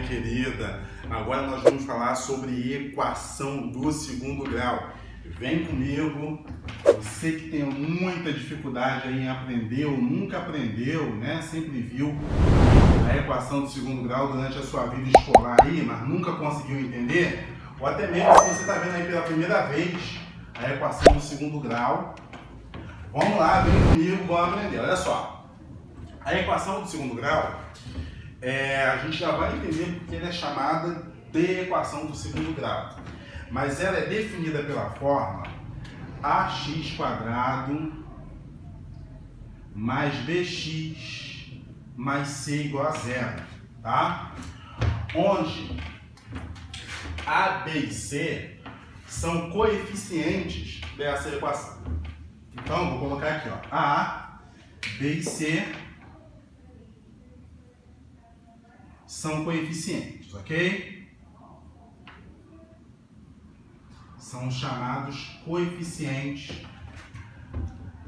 minha querida. Agora nós vamos falar sobre equação do segundo grau. Vem comigo. Você que tem muita dificuldade em aprender ou nunca aprendeu, né? Sempre viu a equação do segundo grau durante a sua vida escolar aí, mas nunca conseguiu entender, ou até mesmo se você está vendo aí pela primeira vez a equação do segundo grau. Vamos lá, vem comigo, vamos aprender. Olha só, a equação do segundo grau, a gente já vai entender porque ela é chamada de equação do segundo grau. Mas ela é definida pela forma ax² mais bx mais c igual a zero, tá? Onde a, b e c são coeficientes dessa equação. Então, vou colocar aqui, ó, a, b e c são coeficientes, ok? São chamados coeficientes,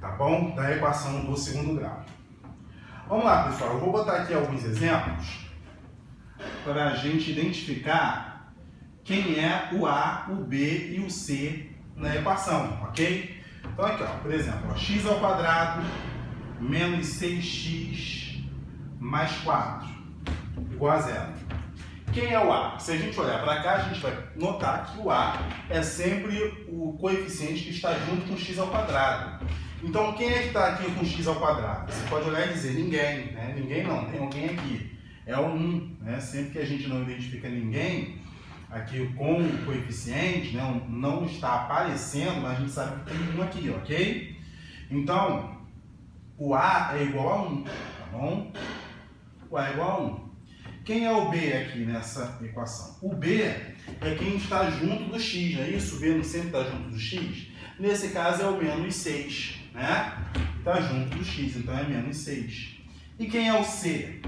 tá bom? Da equação do segundo grau. Vamos lá, pessoal. Eu vou botar aqui alguns exemplos para a gente identificar quem é o A, o B e o C na equação, ok? Então aqui, ó, por exemplo, ó, x² menos 6x mais 4 igual a zero. Quem é o A? Se a gente olhar para cá, a gente vai notar que o A é sempre o coeficiente que está junto com x². Então, quem é que está aqui com x²? Você pode olhar e dizer ninguém, né? Ninguém não, tem alguém aqui. É o 1, né? Sempre que a gente não identifica ninguém aqui com o coeficiente, né? Não está aparecendo, mas a gente sabe que tem um aqui, ok? Então, o A é igual a 1, tá bom? O A é igual a 1. Quem é o B aqui nessa equação? O B é quem está junto do x, não é isso? O B não sempre está junto do x? Nesse caso é o menos 6, né? Está junto do x, então é menos 6. E quem é o C?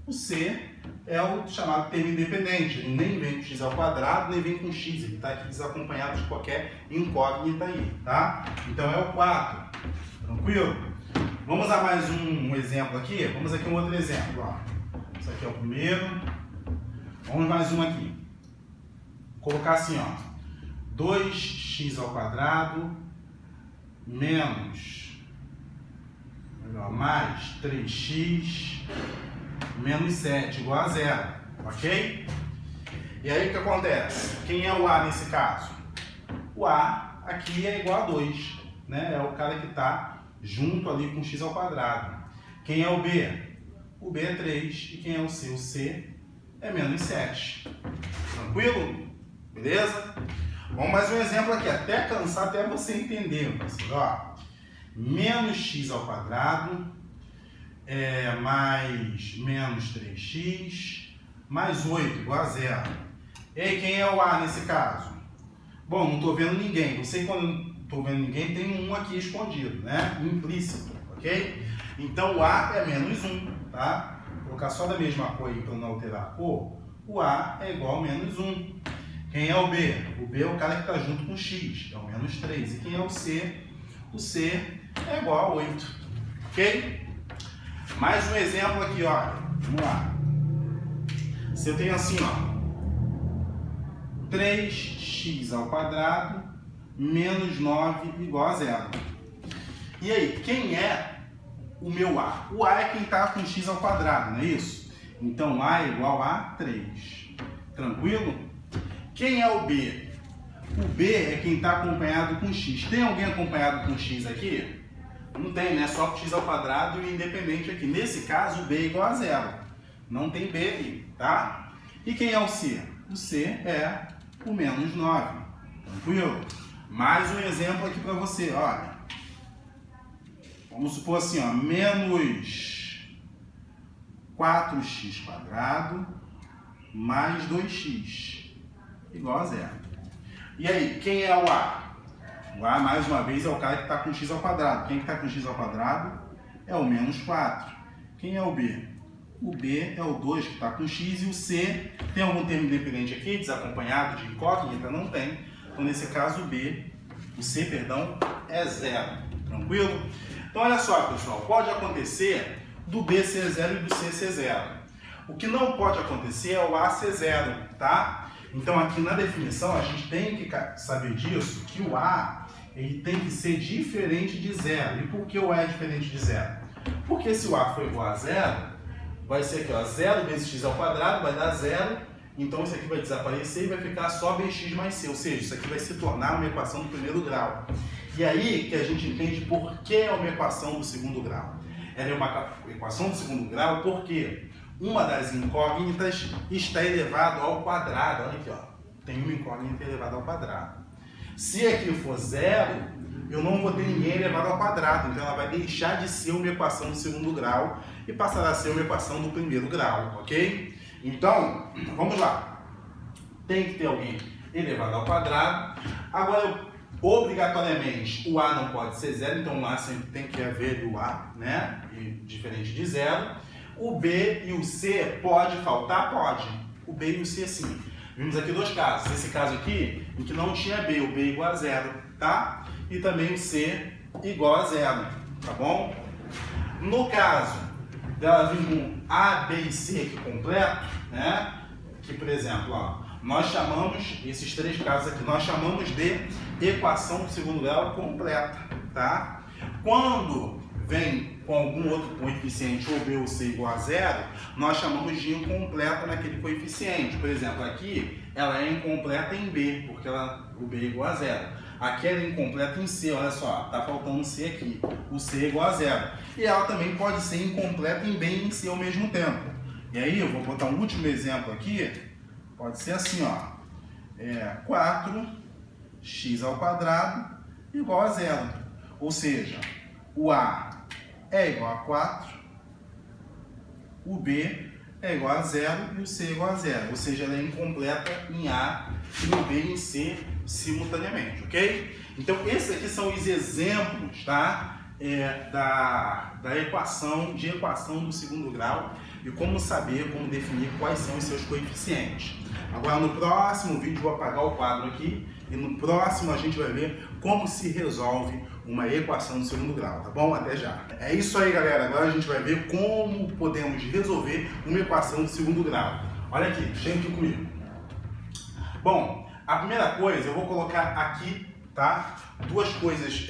O C é o chamado termo independente. Ele nem vem com x², nem vem com x. Ele está aqui desacompanhado de qualquer incógnita aí, tá? Então é o 4. Tranquilo? Vamos a mais um exemplo aqui? Vamos aqui um outro exemplo, ó. Esse aqui é o primeiro. Vamos mais um aqui. Vou colocar assim, ó. 2x² menos mais 3x menos 7 igual a zero, ok? E aí o que acontece? Quem é o A nesse caso? O A aqui é igual a 2, né? É o cara que está junto ali com x². Quem é o B? O B é 3. E quem é o C? O C é menos 7. Tranquilo? Beleza? Vamos mais um exemplo aqui, até cansar, até você entender, parceiro. Ó, menos x² mais menos 3x mais 8 igual a zero. E aí, quem é o A nesse caso? Bom, não estou vendo ninguém. Você, quando não estou vendo ninguém, tem um aqui escondido, né? Implícito, ok? Então, o A é menos 1, tá? Vou colocar só da mesma cor aí para não alterar a cor. O A é igual a menos 1. Quem é o B? O B é o cara que está junto com o x, é o menos 3. E quem é o C? O C é igual a 8, ok? Mais um exemplo aqui, olha. Vamos lá. Se eu tenho assim, ó. 3x² menos 9 igual a zero. E aí, quem é o meu A? O A é quem está com x², não é isso? Então, A é igual a 3. Tranquilo? Quem é o B? O B é quem está acompanhado com x. Tem alguém acompanhado com x aqui? Não tem, né? Só com x² e o independente aqui. Nesse caso, o B é igual a zero. Não tem B aqui, tá? E quem é o C? O C é o menos 9. Tranquilo? Mais um exemplo aqui para você, olha. Vamos supor assim, ó, menos 4x² mais 2x igual a zero. E aí, quem é o A? O A, mais uma vez, é o cara que está com x². Quem está com x² é o menos 4. Quem é o B? O B é o 2 que está com x, e o C, tem algum termo independente aqui, desacompanhado de incógnita? Não tem. Então, nesse caso, o C, perdão, é zero. Tranquilo? Então, olha só, pessoal, pode acontecer do B ser zero e do C ser zero. O que não pode acontecer é o A ser zero, tá? Então aqui na definição a gente tem que saber disso, que o A ele tem que ser diferente de zero. E por que o A é diferente de zero? Porque se o A for igual a zero, vai ser aqui, ó, 0 vezes x ao quadrado vai dar zero, então isso aqui vai desaparecer e vai ficar só bx mais c, ou seja, isso aqui vai se tornar uma equação do primeiro grau. E aí que a gente entende por que é uma equação do segundo grau. Ela é uma equação do segundo grau porque uma das incógnitas está elevado ao quadrado. Olha aqui, ó, tem uma incógnita elevada ao quadrado. Se aqui for zero, eu não vou ter ninguém elevado ao quadrado, então ela vai deixar de ser uma equação do segundo grau e passará a ser uma equação do primeiro grau, ok? Então, vamos lá. Tem que ter alguém elevado ao quadrado. Agora, obrigatoriamente, o A não pode ser zero, então lá sempre tem que haver o A, né? E, diferente de zero. O B e o C pode faltar? Pode. O B e o C sim. Vimos aqui dois casos. Esse caso aqui, em que não tinha B, o B igual a zero, tá? E também o C igual a zero, tá bom? No caso dela vir com A, B e C aqui completo, né? Que, por exemplo, ó, nós chamamos, esses três casos aqui, nós chamamos de equação do segundo grau completa, tá? Quando vem com algum outro coeficiente, ou B ou C igual a zero, nós chamamos de incompleta naquele coeficiente. Por exemplo, aqui ela é incompleta em B, porque o B é igual a zero. Aqui ela é incompleta em C, olha só, tá faltando um C aqui. O C é igual a zero. E ela também pode ser incompleta em B e em C ao mesmo tempo. E aí eu vou botar um último exemplo aqui, pode ser assim, ó. 4x ao quadrado igual a zero. Ou seja, o A é igual a 4, o B é igual a 0 e o C é igual a 0. Ou seja, ela é incompleta em A, em B e em C simultaneamente, ok? Então, esses aqui são os exemplos, tá? Da equação do segundo grau e como saber, como definir quais são os seus coeficientes. Agora, no próximo vídeo, vou apagar o quadro aqui e no próximo a gente vai ver como se resolve uma equação do segundo grau, tá bom? Até já! É isso aí, galera. Agora a gente vai ver como podemos resolver uma equação do segundo grau. Olha aqui, chega aqui comigo. Bom, a primeira coisa, eu vou colocar aqui, tá? Duas coisas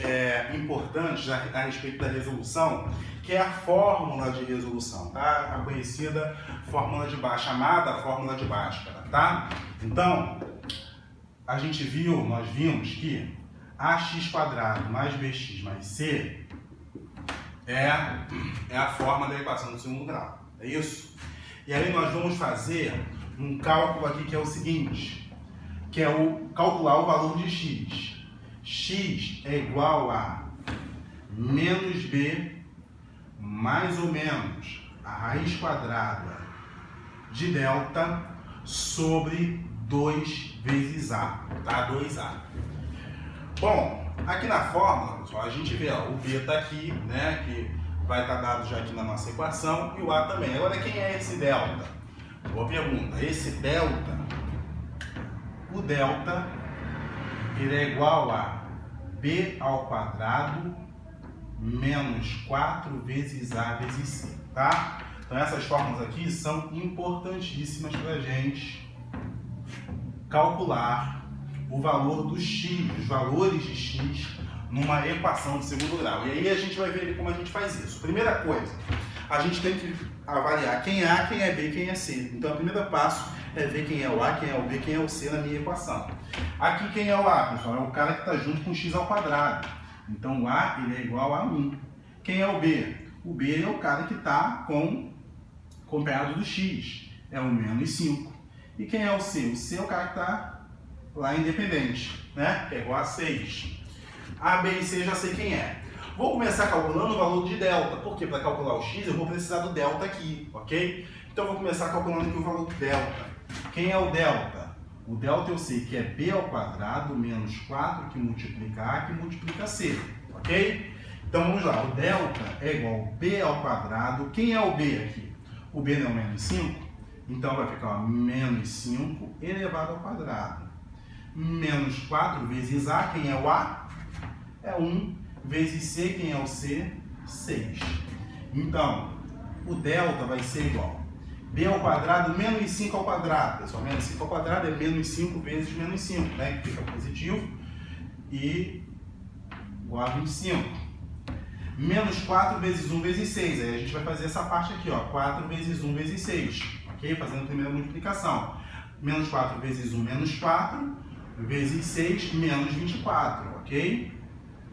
importantes a respeito da resolução, que é a fórmula de resolução, tá? A conhecida fórmula de Bhaskara, chamada fórmula de Bhaskara, tá? Então, nós vimos que ax² mais bx mais c é a forma da equação do segundo grau, é isso? E aí nós vamos fazer um cálculo aqui que é o seguinte, que é calcular o valor de x. X é igual a menos b mais ou menos a raiz quadrada de delta sobre 2 vezes a, tá? 2a. Bom, aqui na fórmula, pessoal, a gente vê, ó, o B está aqui, né, que vai estar dado já aqui na nossa equação, e o A também. Agora, quem é esse delta? Boa pergunta. Esse delta, o delta, ele é igual a B ao quadrado menos 4 vezes A vezes C, tá? Então, essas fórmulas aqui são importantíssimas para a gente calcular o valor do x, os valores de x numa equação de segundo grau. E aí a gente vai ver como a gente faz isso. Primeira coisa, a gente tem que avaliar quem é A, quem é B, quem é C. Então, o primeiro passo é ver quem é o A, quem é o B, quem é o C na minha equação. Aqui, quem é o A, pessoal? É o cara que está junto com x ao quadrado. Então, o A ele é igual a 1. Quem é o B? O B é o cara que está acompanhado do x. É o menos 5. E quem é o C? O C é o cara que está lá independente, né? Que é igual a 6. A, B e C eu já sei quem é. Vou começar calculando o valor de delta. Por quê? Para calcular o x eu vou precisar do delta aqui, ok? Então eu vou começar calculando aqui o valor do delta. Quem é o delta? O delta eu sei que é b ao quadrado menos 4 que multiplica a que multiplica c, ok? Então vamos lá, o delta é igual a b ao quadrado. Quem é o b aqui? O b não é o menos 5? Então vai ficar ó, menos 5 elevado ao quadrado. Menos 4 vezes A, quem é o A? É 1 vezes C, quem é o C? 6. Então, o delta vai ser igual. b ao quadrado menos 5 ao quadrado. Pessoal, menos 5 ao quadrado é menos 5 vezes menos 5, né? Que fica positivo. E igual a 25. Menos 4 vezes 1 vezes 6. Aí a gente vai fazer essa parte aqui, ó. 4 vezes 1 vezes 6. Ok? Fazendo a primeira multiplicação. Menos 4 vezes 1, menos 4. Vezes 6, menos 24. Ok?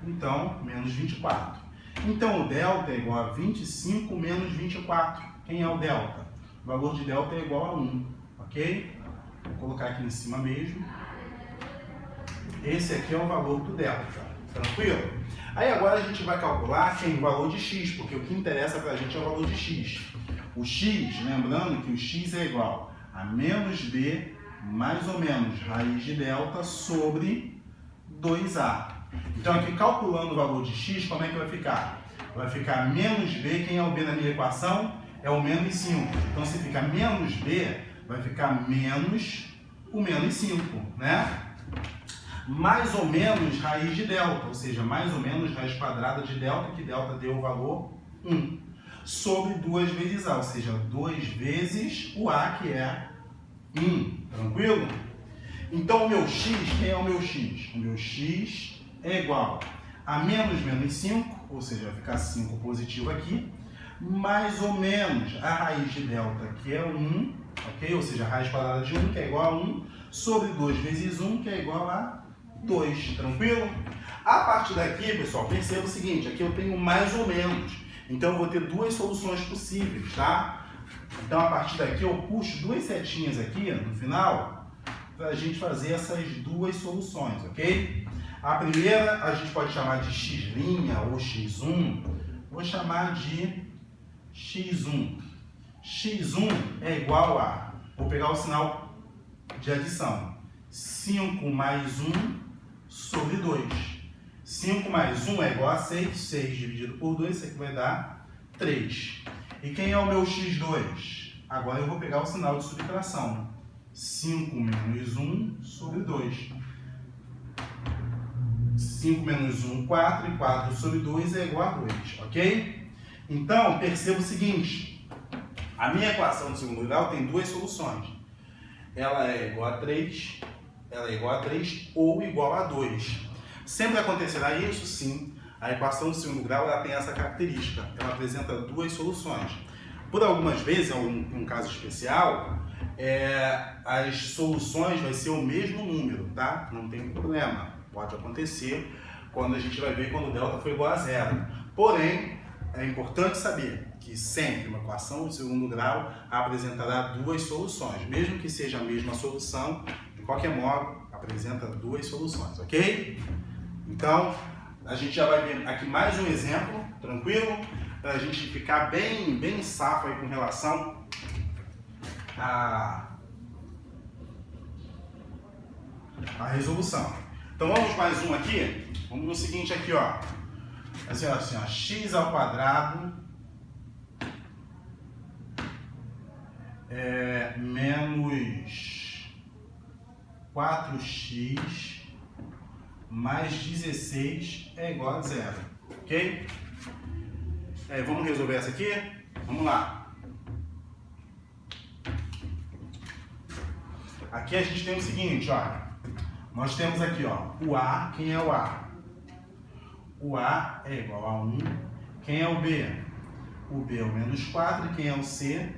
Então, menos 24. Então, o delta é igual a 25 menos 24. Quem é o delta? O valor de delta é igual a 1. Ok? Vou colocar aqui em cima mesmo. Esse aqui é o valor do delta. Tranquilo? Aí agora a gente vai calcular o valor de x, porque o que interessa pra gente é o valor de x. O x, lembrando que o x é igual a menos b mais ou menos raiz de delta sobre 2a. Então aqui calculando o valor de x, como é que vai ficar? Vai ficar menos b, quem é o b na minha equação? É o menos 5. Então se fica menos b, vai ficar menos o menos 5, né? Mais ou menos raiz de delta, ou seja, mais ou menos raiz quadrada de delta, que delta deu o valor 1, sobre 2 vezes a, ou seja, 2 vezes o a, que é 1, tranquilo? Então o meu x, quem é o meu x? O meu x é igual a menos 5, ou seja, vai ficar 5 positivo aqui, mais ou menos a raiz de delta, que é 1, ok? Ou seja, a raiz quadrada de 1, que é igual a 1, sobre 2 vezes 1, que é igual a 2, tranquilo? A partir daqui, pessoal, perceba o seguinte, aqui eu tenho mais ou menos, então eu vou ter duas soluções possíveis, tá? Então a partir daqui eu puxo duas setinhas aqui no final, para a gente fazer essas duas soluções, ok? A primeira a gente pode chamar de x' ou x1, vou chamar de x1. x1 é igual a, vou pegar o sinal de adição, 5 mais 1 sobre 2. 5 mais 1 é igual a 6, 6 dividido por 2, isso aqui vai dar 3. E quem é o meu x2? Agora eu vou pegar o sinal de subtração, 5 menos 1 sobre 2. 5 menos 1, 4, e 4 sobre 2 é igual a 2, ok? Então, perceba o seguinte, a minha equação de segundo grau tem duas soluções. Ela é igual a 3, ela é igual a 3 ou igual a 2. Sempre acontecerá isso, sim. A equação de segundo grau ela tem essa característica, ela apresenta duas soluções. Por algumas vezes, em um caso especial, as soluções vai ser o mesmo número, tá? Não tem problema. Pode acontecer quando a gente vai ver quando o delta for igual a 0. Porém, é importante saber que sempre uma equação de segundo grau apresentará duas soluções. Mesmo que seja a mesma solução, de qualquer modo, apresenta duas soluções, ok? Então, a gente já vai ver aqui mais um exemplo, tranquilo? Para a gente ficar bem safo aí com relação à resolução. Então vamos mais um aqui. Vamos no seguinte aqui, ó. Assim, ó, x ao quadrado menos 4x mais 16 é igual a 0, ok? Vamos resolver essa aqui? Vamos lá. Aqui a gente tem o seguinte, ó. Nós temos aqui, ó, o A. Quem é o A? O A é igual a 1. Quem é o B? O B é o menos 4. E quem é o C?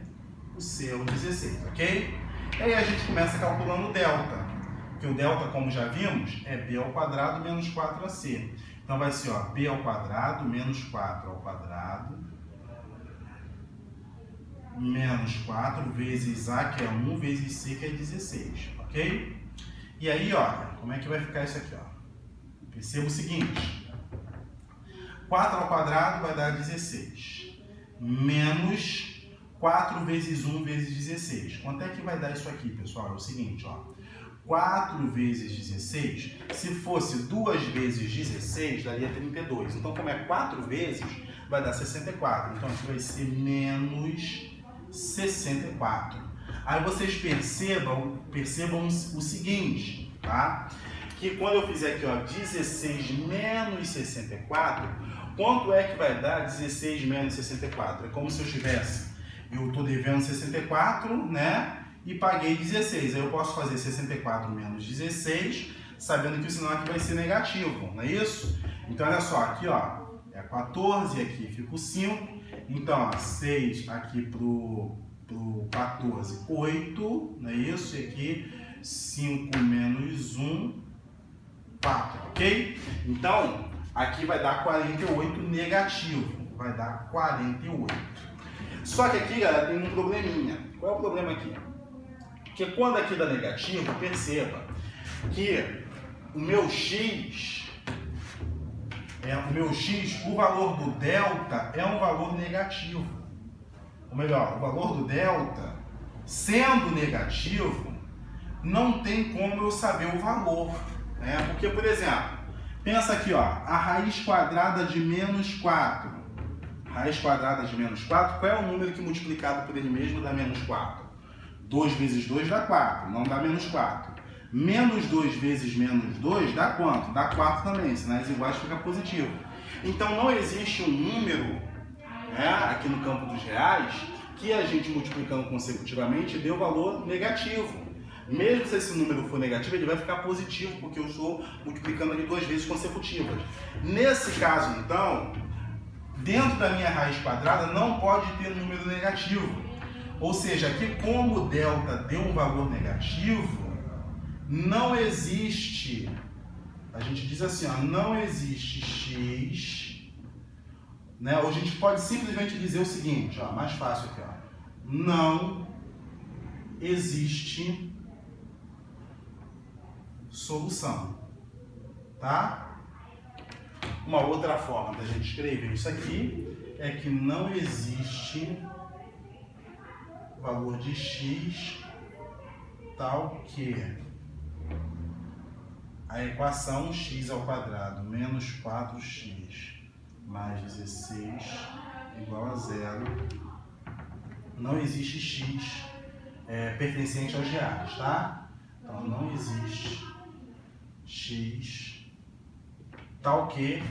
O C é o 16, ok? E aí a gente começa calculando o delta. Que o delta, como já vimos, é B ao quadrado menos 4AC. Então vai ser, ó, B ao quadrado menos 4 ao quadrado menos 4 vezes A, que é 1, vezes C, que é 16, ok? E aí, olha, como é que vai ficar isso aqui, ó? Perceba o seguinte, 4 ao quadrado vai dar 16, menos 4 vezes 1 vezes 16. Quanto é que vai dar isso aqui, pessoal? É o seguinte, ó, 4 vezes 16, se fosse 2 vezes 16, daria 32. Então, como é 4 vezes, vai dar 64. Então, aqui vai ser menos 64. Aí vocês percebam o seguinte, tá? Que quando eu fizer aqui, ó, 16 menos 64, quanto é que vai dar 16 menos 64? É como se eu estivesse eu estou devendo 64, né? E paguei 16. Aí eu posso fazer 64 menos 16, sabendo que o sinal aqui vai ser negativo, não é isso? Então, olha só, aqui ó, é 14, aqui fica o 5. Então, ó, 6 aqui pro 14, 8, não é isso? E aqui 5 menos 1, 4, ok? Então, aqui vai dar 48 negativo, vai dar 48. Só que aqui, galera, tem um probleminha. Qual é o problema aqui? Porque quando aqui dá negativo, perceba que o meu x, o valor do delta é um valor negativo. Ou melhor, o valor do delta, sendo negativo, não tem como eu saber o valor. Né? Porque, por exemplo, pensa aqui, ó, a raiz quadrada de menos 4. Raiz quadrada de menos 4, qual é o número que multiplicado por ele mesmo dá menos 4? 2 vezes 2 dá 4, não dá menos 4. Menos 2 vezes menos 2 dá quanto? Dá 4 também, sinais iguais fica positivo. Então não existe um número, né, aqui no campo dos reais que a gente multiplicando consecutivamente dê o valor negativo. Mesmo se esse número for negativo, ele vai ficar positivo, porque eu estou multiplicando ele 2 vezes consecutivas. Nesse caso, então, dentro da minha raiz quadrada não pode ter número negativo. Ou seja, aqui como o delta deu um valor negativo, não existe, a gente diz assim, ó, não existe x, né? Ou a gente pode simplesmente dizer o seguinte, ó, mais fácil aqui, ó, não existe solução, tá? Uma outra forma da gente escrever isso aqui é que não existe valor de x tal que a equação x ao quadrado menos 4x mais 16 igual a 0 não existe x pertencente aos reais, tá? Então não existe x tal que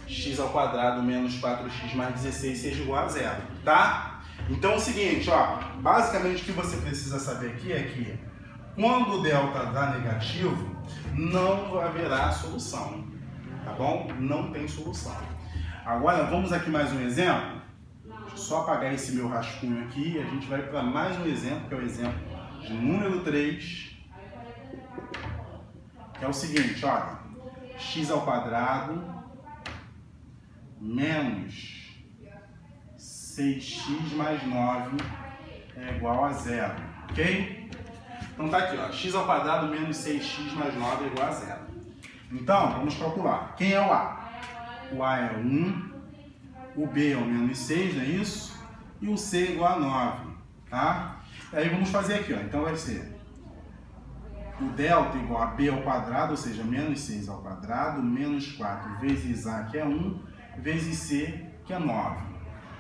x ao quadrado menos 4x mais 16 seja igual a 0, tá? Então é o seguinte, ó, basicamente o que você precisa saber aqui é que quando o delta dá negativo, não haverá solução, tá bom? Não tem solução. Agora vamos aqui mais um exemplo. Deixa eu só apagar esse meu rascunho aqui e a gente vai para mais um exemplo, que é o exemplo de número 3, que é o seguinte, olha, x ao quadrado menos 6x mais 9 é igual a 0, ok? Então tá aqui, ó, x ao quadrado menos 6x mais 9 é igual a 0. Então, vamos calcular. Quem é o a? O a é 1, o b é o menos 6, não é isso? E o c é igual a 9, tá? E aí vamos fazer aqui, ó, então vai ser o delta igual a b ao quadrado, ou seja, menos 6 ao quadrado, menos 4 vezes a, que é 1, vezes c, que é 9.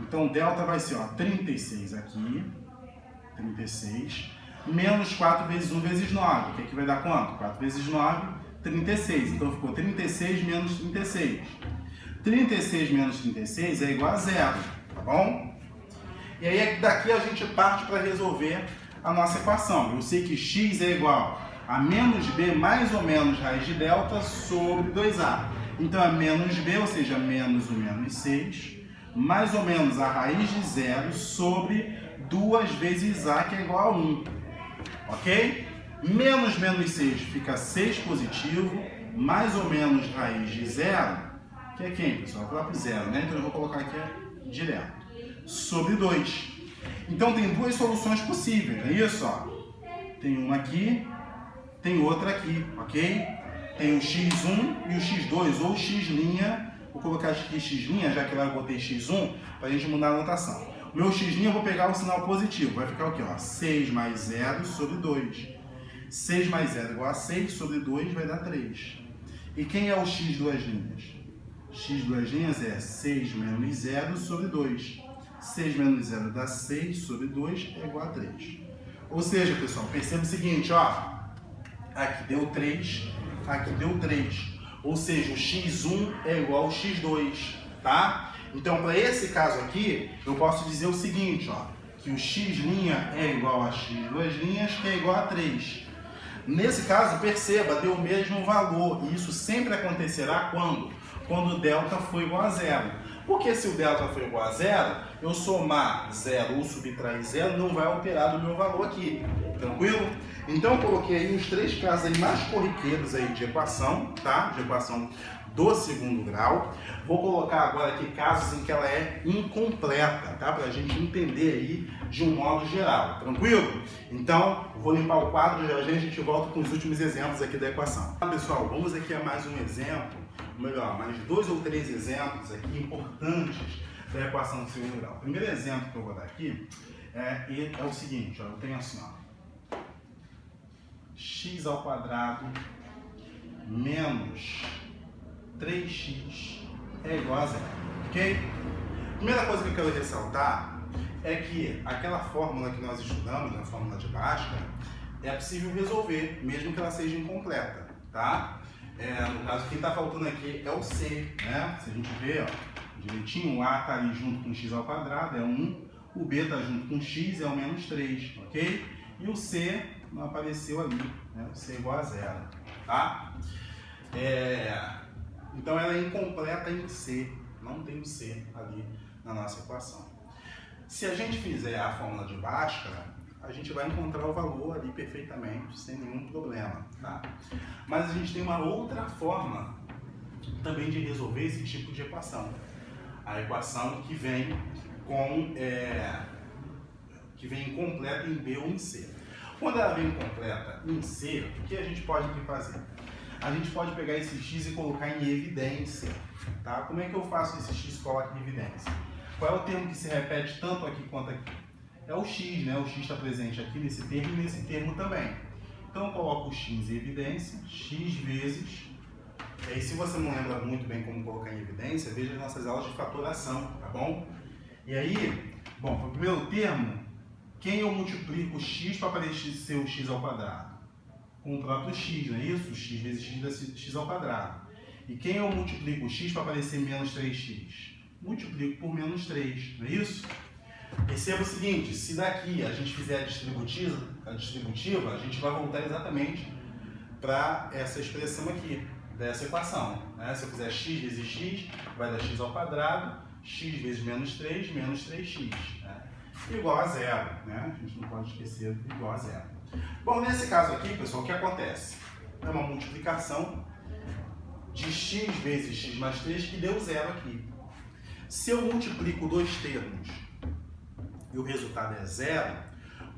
Então, o delta vai ser, ó, 36 aqui, 36, menos 4 vezes 1 vezes 9, que aqui vai dar quanto? 4 vezes 9, 36. Então, ficou 36 menos 36. 36 menos 36 é igual a 0, tá bom? E aí, daqui a gente parte para resolver a nossa equação. Eu sei que x é igual a menos b mais ou menos raiz de delta sobre 2a. Então, é menos b, ou seja, menos o menos 6, mais ou menos a raiz de 0 sobre 2 vezes a, que é igual a 1. Ok? Menos menos 6 fica 6 positivo, mais ou menos raiz de 0, que é quem, pessoal? O próprio 0, né? Então eu vou colocar aqui direto. Sobre 2. Então tem duas soluções possíveis, não é isso? Ó? Tem uma aqui, tem outra aqui, ok? Tem o x1 e o x2, ou x'. Vou colocar aqui x', já que lá eu botei x1, para a gente mudar a notação. O meu x' eu vou pegar o sinal positivo, vai ficar o quê? Ó, 6 mais 0 sobre 2. 6 mais 0 igual a 6 sobre 2 vai dar 3. E quem é o x duas linhas? X duas linhas é 6 menos 0 sobre 2. 6 menos 0 dá 6 sobre 2 é igual a 3. Ou seja, pessoal, perceba o seguinte, ó. Aqui deu 3, aqui deu 3. Ou seja, o x1 é igual ao x2, tá? Então, para esse caso aqui, eu posso dizer o seguinte, ó, que o x' é igual a x duas linhas, que é igual a 3. Nesse caso, perceba, deu o mesmo valor. E isso sempre acontecerá quando? Quando o delta for igual a zero. Porque se o delta for igual a zero, eu somar zero ou subtrair zero não vai alterar do meu valor aqui. Tranquilo? Então eu coloquei aí uns 3 casos aí mais corriqueiros aí de equação, tá? De equação do segundo grau. Vou colocar agora aqui casos em que ela é incompleta, tá? Pra gente entender aí de um modo geral, tranquilo? Então, vou limpar o quadro e a gente volta com os últimos exemplos aqui da equação. Tá, pessoal, vamos aqui a mais um exemplo, melhor, mais 2 ou 3 exemplos aqui importantes da equação do segundo grau. O primeiro exemplo que eu vou dar aqui é o seguinte, ó, eu tenho assim, ó, x ao quadrado menos 3x é igual a zero, ok? Primeira coisa que eu quero ressaltar é que aquela fórmula que nós estudamos, a fórmula de Bhaskara, é possível resolver, mesmo que ela seja incompleta, tá? No caso, quem está faltando aqui é o c, né? Se a gente ver, ó, direitinho, o a está ali junto com x ao quadrado, é 1, o b está junto com x, é o menos 3, ok? E o c não apareceu ali, né? O c é igual a zero, tá? Então ela é incompleta em C, não tem o C ali na nossa equação. Se a gente fizer a fórmula de Bhaskara, a gente vai encontrar o valor ali perfeitamente, sem nenhum problema, tá? Mas a gente tem uma outra forma também de resolver esse tipo de equação. A equação que vem incompleta em B ou em C. Quando ela vem incompleta em C, o que a gente pode aqui fazer? A gente pode pegar esse x e colocar em evidência, tá? Como é que eu faço esse x e coloco em evidência? Qual é o termo que se repete tanto aqui quanto aqui? É o x, né? O x está presente aqui nesse termo e nesse termo também. Então eu coloco o x em evidência, x vezes... E aí, se você não lembra muito bem como colocar em evidência, veja as nossas aulas de fatoração, tá bom? E aí, bom, para o primeiro termo, quem eu multiplico x para aparecer o x ao quadrado? Com o próprio x, não é isso? X vezes x dá x ao quadrado. E quem eu multiplico o x para aparecer menos 3x? Multiplico por menos 3, não é isso? Perceba o seguinte, se daqui a gente fizer a distributiva, a gente vai voltar exatamente para essa expressão aqui, dessa equação, né? Se eu fizer x vezes x, vai dar x ao quadrado, x vezes menos 3x, né? Igual a zero, né? A gente não pode esquecer de igual a zero. Bom, nesse caso aqui, pessoal, o que acontece? É uma multiplicação de x vezes x mais 3 que deu zero aqui. Se eu multiplico dois termos e o resultado é zero,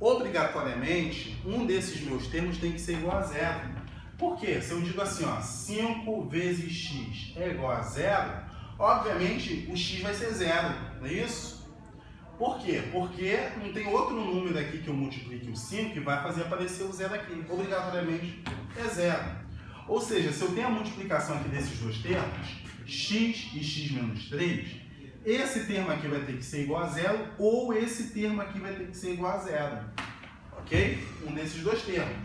obrigatoriamente, um desses meus termos tem que ser igual a zero. Por quê? Se eu digo assim, ó, 5 vezes x é igual a zero, obviamente o x vai ser zero, não é isso? Por quê? Porque não tem outro número aqui que eu multiplique o 5 que vai fazer aparecer o zero aqui. Obrigatoriamente é zero. Ou seja, se eu tenho a multiplicação aqui desses dois termos, x e x menos 3, esse termo aqui vai ter que ser igual a zero ou esse termo aqui vai ter que ser igual a zero. Ok? Um desses dois termos.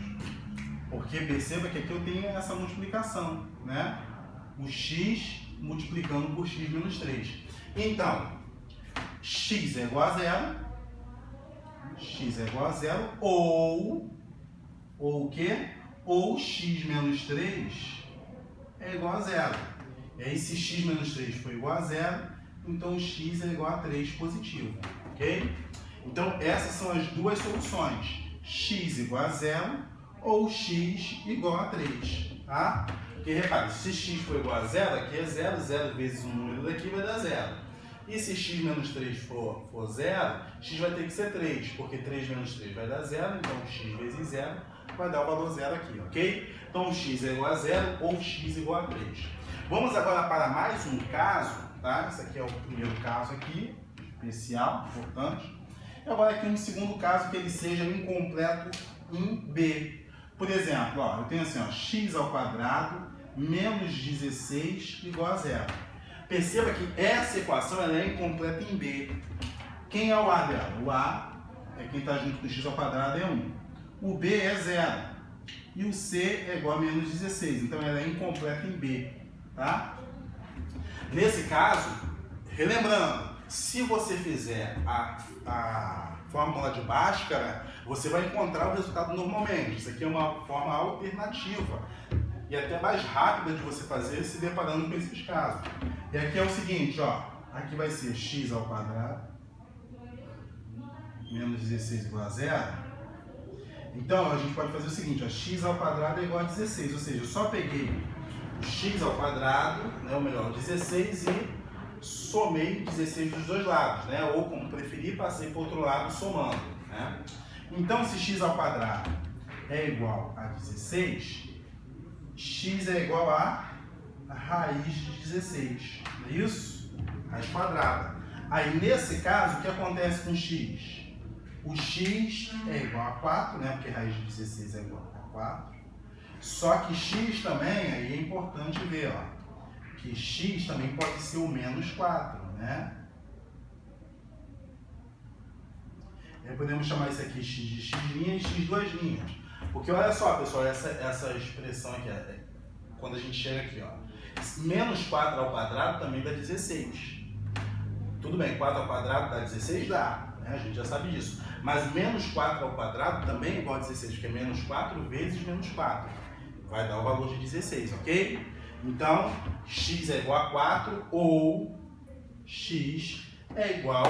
Porque perceba que aqui eu tenho essa multiplicação, né? O x multiplicando por x menos 3. Então, x é igual a zero, ou o quê? Ou x menos 3 é igual a zero. E aí, se x menos 3 for igual a zero, então x é igual a 3 positivo, ok? Então, essas são as duas soluções. X igual a zero ou x igual a 3, tá? Porque, repare, se x for igual a zero, aqui é 0, 0 vezes um número daqui vai dar 0. E se x menos 3 for 0, x vai ter que ser 3, porque 3 menos 3 vai dar 0, então x vezes 0 vai dar o valor 0 aqui, ok? Então x é igual a 0 ou x igual a 3. Vamos agora para mais um caso, tá? Esse aqui é o primeiro caso aqui, especial, importante. E agora aqui um segundo caso que ele seja incompleto em B. Por exemplo, ó, eu tenho assim, ó, x ao quadrado menos 16 igual a 0. Perceba que essa equação ela é incompleta em B. Quem é o A dela? O A é quem está junto com x ao quadrado, é 1. O B é 0. E o C é igual a menos 16. Então ela é incompleta em B. Tá? Nesse caso, Relembrando, se você fizer a fórmula de Bhaskara, você vai encontrar o resultado normalmente. Isso aqui é uma forma alternativa e até mais rápida de você fazer se deparando com esses casos. E aqui é o seguinte, ó, aqui vai ser x ao quadrado menos 16 igual a zero. Então a gente pode fazer o seguinte, ó, x ao quadrado é igual a 16, ou seja, eu só peguei o x ao quadrado, né, ou melhor, 16 e somei 16 dos dois lados, né? Ou como preferir, passei para o outro lado somando, né? Então, se x ao quadrado é igual a 16, x é igual a raiz de 16, não é isso? Raiz quadrada. Aí, nesse caso, o que acontece com x? O x é igual a 4, né? Porque raiz de 16 é igual a 4. Só que x também, aí é importante ver, ó, que x também pode ser o menos 4, né? E aí podemos chamar isso aqui x de x' e x duas linhas. Porque olha só, pessoal, essa expressão aqui, quando a gente chega aqui, ó, menos 4 ao quadrado também dá 16. Tudo bem, 4 ao quadrado dá 16? Dá, né? A gente já sabe disso. Mas menos 4 ao quadrado também é igual a 16, porque é menos 4 vezes menos 4. Vai dar o valor de 16, ok? Então, x é igual a 4 ou x é igual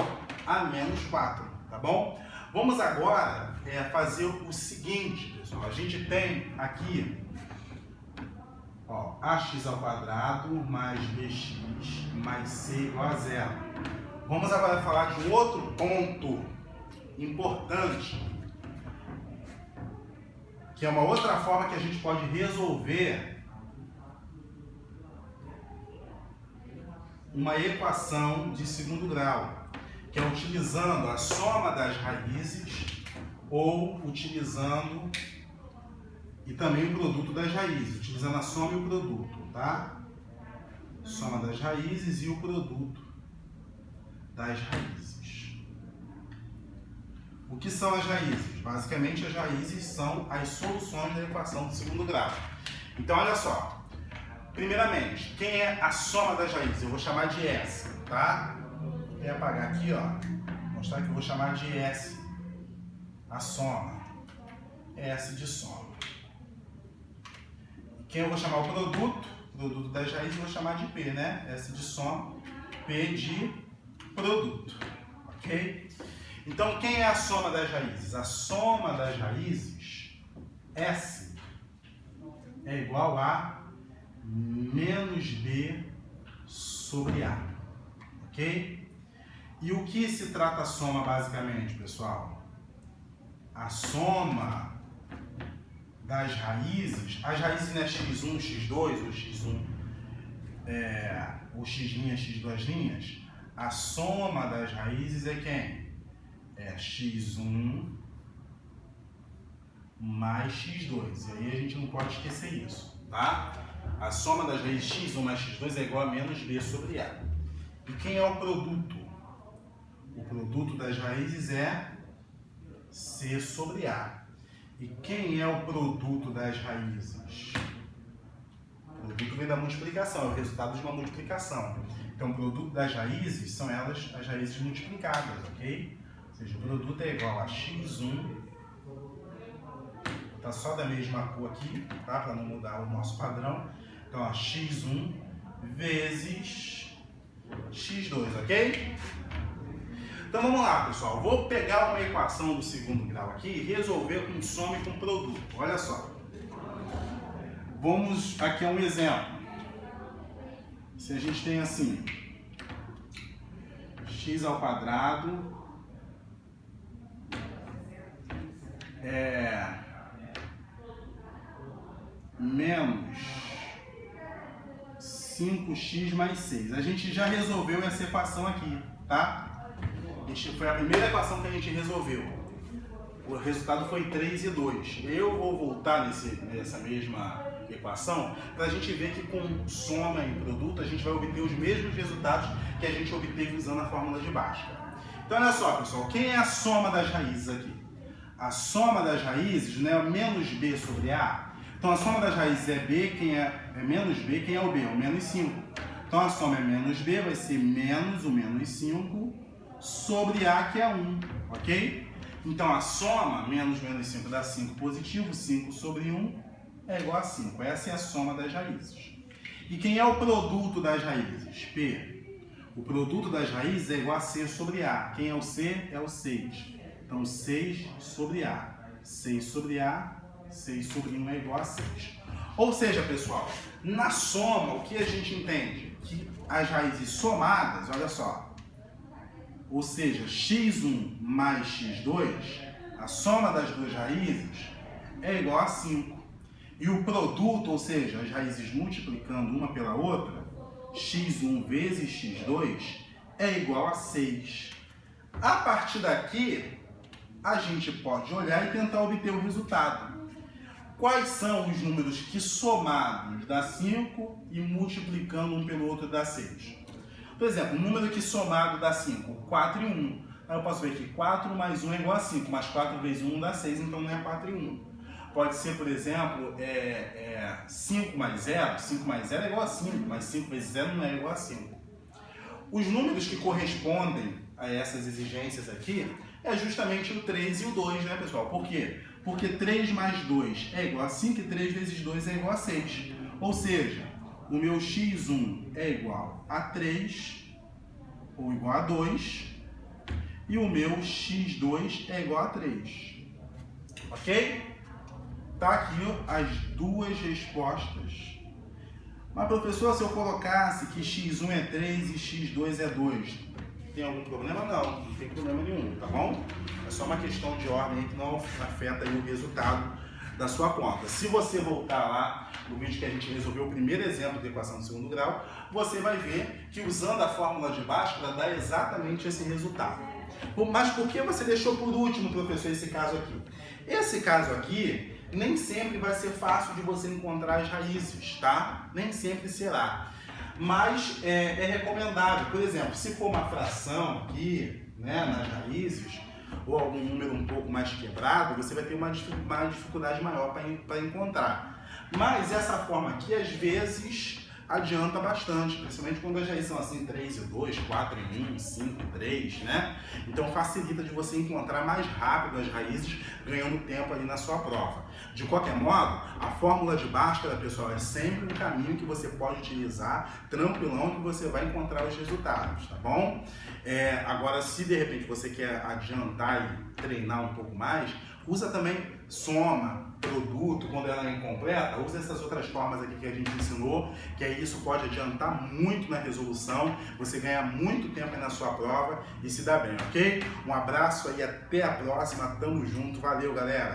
a menos 4, tá bom? Vamos agora fazer o seguinte, pessoal. A gente tem aqui, ó, ax ao quadrado mais bx mais c igual a zero. Vamos agora falar de um outro ponto importante, que é uma outra forma que a gente pode resolver uma equação de segundo grau, que é utilizando a soma das raízes ou utilizando e também o produto das raízes, utilizando a soma e o produto, tá? Soma das raízes e o produto das raízes. O que são as raízes? Basicamente, as raízes são as soluções da equação de segundo grau. Então, olha só. Primeiramente, quem é a soma das raízes? Eu vou chamar de S, tá? Vou apagar aqui, ó. Mostrar que eu vou chamar de S. A soma. S de soma. Quem eu vou chamar o produto? Produto das raízes eu vou chamar de P, né? S de soma, P de produto. Ok? Então, quem é a soma das raízes? A soma das raízes, S, é igual a menos B sobre A, ok? E o que se trata a soma basicamente, pessoal? A soma das raízes, as raízes não é x1, x2, ou x1, ou x', x2', a soma das raízes é quem? É x1 mais x2, e aí a gente não pode esquecer isso, tá? A soma das raízes x1 mais x2 é igual a menos b sobre a. E quem é o produto? O produto das raízes é c sobre a. E quem é o produto das raízes? O produto vem da multiplicação, é o resultado de uma multiplicação. Então, o produto das raízes são elas as raízes multiplicadas, ok? Ou seja, o produto é igual a x1, tá só da mesma cor aqui, tá? Para não mudar o nosso padrão. Então, ó, x1 vezes x2, ok? Então, vamos lá, pessoal. Vou pegar uma equação do segundo grau aqui e resolver com soma e com produto. Olha só. Vamos aqui a um exemplo. Se a gente tem assim, x ao quadrado menos 5x mais 6. A gente já resolveu essa equação aqui, tá? Foi a primeira equação que a gente resolveu. O resultado foi 3 e 2. Eu vou voltar nessa mesma equação para a gente ver que com soma e produto a gente vai obter os mesmos resultados que a gente obteve usando a fórmula de Bhaskara. Então olha só, pessoal, quem é a soma das raízes aqui? A soma das raízes, né, é menos b sobre a. Então a soma das raízes é b, quem é menos b, quem é o b? O menos 5. Então a soma é menos b, vai ser menos o menos 5 sobre a, que é 1, ok? Então a soma, menos 5 dá 5 positivo, 5 sobre 1 é igual a 5. Essa é a soma das raízes. E quem é o produto das raízes? P. O produto das raízes é igual a C sobre A. Quem é o C? É o 6. Então 6 sobre A. 6 sobre A, 6 sobre 1 é igual a 6. Ou seja, pessoal, na soma, o que a gente entende? Que as raízes somadas, olha só, ou seja, x1 mais x2, a soma das duas raízes é igual a 5. E o produto, ou seja, as raízes multiplicando uma pela outra, x1 vezes x2, é igual a 6. A partir daqui, a gente pode olhar e tentar obter o resultado. Quais são os números que somados dá 5 e multiplicando um pelo outro dá 6? Por exemplo, um número que somado dá 5, 4 e 1. Aí eu posso ver que 4 mais 1 é igual a 5, mas 4 vezes 1 dá 6, então não é 4 e 1. Pode ser, por exemplo, 5 mais 0, 5 mais 0 é igual a 5, mas 5 vezes 0 não é igual a 5. Os números que correspondem a essas exigências aqui é justamente o 3 e o 2, né, pessoal? Por quê? Porque 3 mais 2 é igual a 5 e 3 vezes 2 é igual a 6. Ou seja, o meu x1 é igual a 3, ou igual a 2, e o meu x2 é igual a 3. Ok? Tá aqui as duas respostas. Mas, professor, se eu colocasse que x1 é 3 e x2 é 2, tem algum problema? Não, não tem problema nenhum, tá bom? É só uma questão de ordem que não afeta aí o resultado da sua conta. Se você voltar lá no vídeo que a gente resolveu o primeiro exemplo de equação de segundo grau, você vai ver que usando a fórmula de Bhaskara dá exatamente esse resultado. Mas por que você deixou por último, professor, esse caso aqui? Esse caso aqui nem sempre vai ser fácil de você encontrar as raízes, tá? Nem sempre será. Mas é recomendável. Por exemplo, se for uma fração aqui, né, nas raízes, ou algum número um pouco mais quebrado, você vai ter uma dificuldade maior para encontrar. Mas essa forma aqui, às vezes, adianta bastante, principalmente quando as raízes são assim, 3 e 2, 4 e 1, 5 e 3, né? Então facilita de você encontrar mais rápido as raízes, ganhando tempo ali na sua prova. De qualquer modo, a fórmula de Bhaskara, pessoal, é sempre um caminho que você pode utilizar, tranquilão, que você vai encontrar os resultados, tá bom? Agora, se de repente você quer adiantar e treinar um pouco mais, usa também soma, produto, quando ela é incompleta, usa essas outras formas aqui que a gente ensinou, que aí isso pode adiantar muito na resolução, você ganha muito tempo aí na sua prova e se dá bem, ok? Um abraço aí, até a próxima, tamo junto, valeu, galera!